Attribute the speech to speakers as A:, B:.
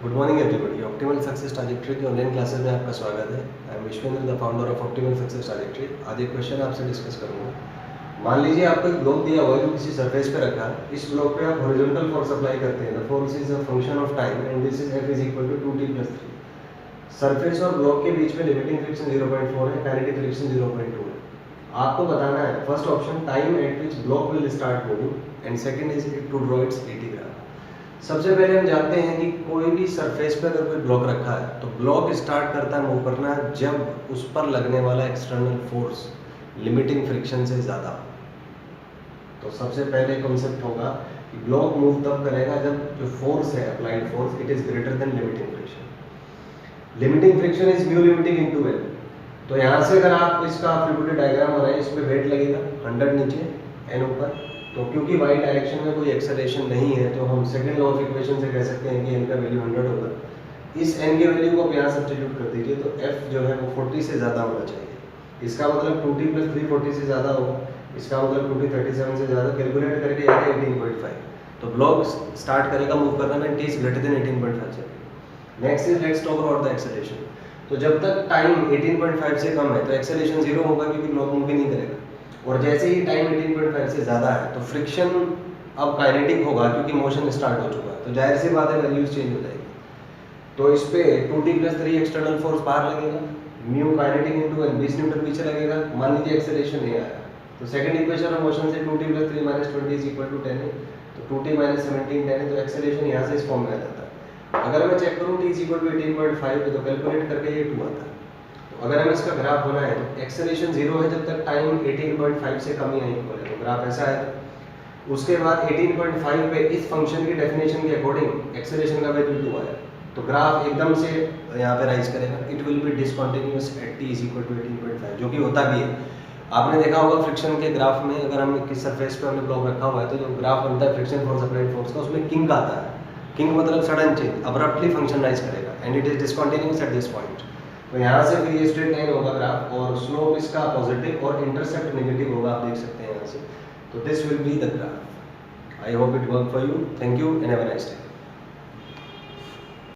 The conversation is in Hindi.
A: Good morning everybody. Optimal success trajectory की ऑनलाइन क्लासेस में आपका स्वागत है। I am Vishvendra, the founder of optimal success trajectory. आज एक क्वेश्चन आपसे डिस्कस करूंगा। मान लीजिए आपको एक ब्लॉक दिया हुआ है जो किसी सरफेस पे रखा है। इस ब्लॉक पे आप हॉरिजॉन्टल फोर्स अप्लाई करते हैं। The force is a function of time and this is F is equal to 2t+3। Surface और ब्लॉक के बीच में लिमिटिंग फ्रिक्शन 0.4 है, काइनेटिक फ्रिक्शन 0.2 है। आपको बताना है first option time at which block will start moving and second is to draw its AT graph. सबसे पहले हम जानते हैं कि कोई भी सरफेस पे अगर कोई ब्लॉक रखा है तो ब्लॉक स्टार्ट करता है मूव करना जब उस पर लगने वाला एक्सटर्नल फोर्स लिमिटिंग फ्रिक्शन से ज़्यादा। तो सबसे पहले कॉन्सेप्ट होगा कि ब्लॉक मूव तब करेगा जब जो फोर्स है applied force it is greater than limiting friction. Limiting friction is mu limiting into L। तो यहाँ से अगर आप इसका फ्रीबॉडी डायग्राम बनाएं, इसमें वेट लगेगा 100 नीचे n ऊपर। तो क्योंकि वाई डायरेक्शन में कोई एक्सेलरेशन नहीं है तो हम सेकंड लॉ ऑफ इक्वेशन से कह सकते हैं कि n का वैल्यू 100 होगा। इस n के वैल्यू को आप यहाँ सब्स्टिट्यूट कर दीजिए तो f जो है वो 40 से ज़्यादा होना चाहिए। इसका मतलब 2t+3 40 से ज़्यादा होगा, इसका मतलब 2t 37 से ज़्यादा। कैलकुलेट करके आएगा 18.5। तो ब्लॉक स्टार्ट करेगा मूव करना में t is greater than 18.5 second. Next is let's talk about the acceleration. तो जब तक टाइम 18.5 से कम है तो एक्सेलरेशन 0 होगा क्योंकि ब्लॉक मूव ही नहीं करेगा। और जैसे ही टाइम 18.5 से ज़्यादा है तो फ्रिक्शन अब काइनेटिक होगा क्योंकि मोशन स्टार्ट हो चुका है। तो जाहिर सी बात है वैल्यूज चेंज हो जाएगी। तो इस पे 2t+3 एक्सटर्नल फोर्स बाहर लगेगा, mu kinetic into N 20 Newton पीछे लगेगा। मान लीजिए एक्सेलरेशन नहीं आया तो सेकंड इक्वेशन ऑफ मोशन से 2t+3 - 20 इज इक्वल टू 10 है। तो 2t - 17 10 है। तो एक्सेलरेशन यहाँ से इस फॉर्म में आ जाता है। अगर मैं चेक करूँ t इज इक्वल टू 18.5 तो कैलकुलेट करके ये 2 आता है। अगर हमें इसका ग्राफ होना है तो एक्सेलरेशन 0 है जब तक टाइम 18.5 से कम या इक्वल है। तो ग्राफ ऐसा है। उसके बाद 18.5 पे इस फंक्शन की डेफिनेशन के अकॉर्डिंग एक्सेलरेशन का वैल्यू 2 आया तो ग्राफ एकदम से यहाँ पे राइज करेगा। It will be discontinuous at t is equal to 18.5, जो कि होता भी है। आपने देखा होगा फ्रिक्शन के ग्राफ में अगर हम किस सरफेस पे हमने ब्लॉक रखा हुआ है तो जो ग्राफ बनता है फ्रिक्शन फोर्स अप्लाइड फोर्स का, उसमें किंग आता है। किंग मतलब sudden change, abruptly function rise करेगा and it is discontinuous at this point. तो यहाँ से फिर ये स्ट्रेट लाइन होगा ग्राफ और स्लोप इसका पॉजिटिव और इंटरसेप्ट नेगेटिव होगा, आप देख सकते हैं यहाँ से। तो this will be the graph. I hope it work for you. Thank you and have a nice day.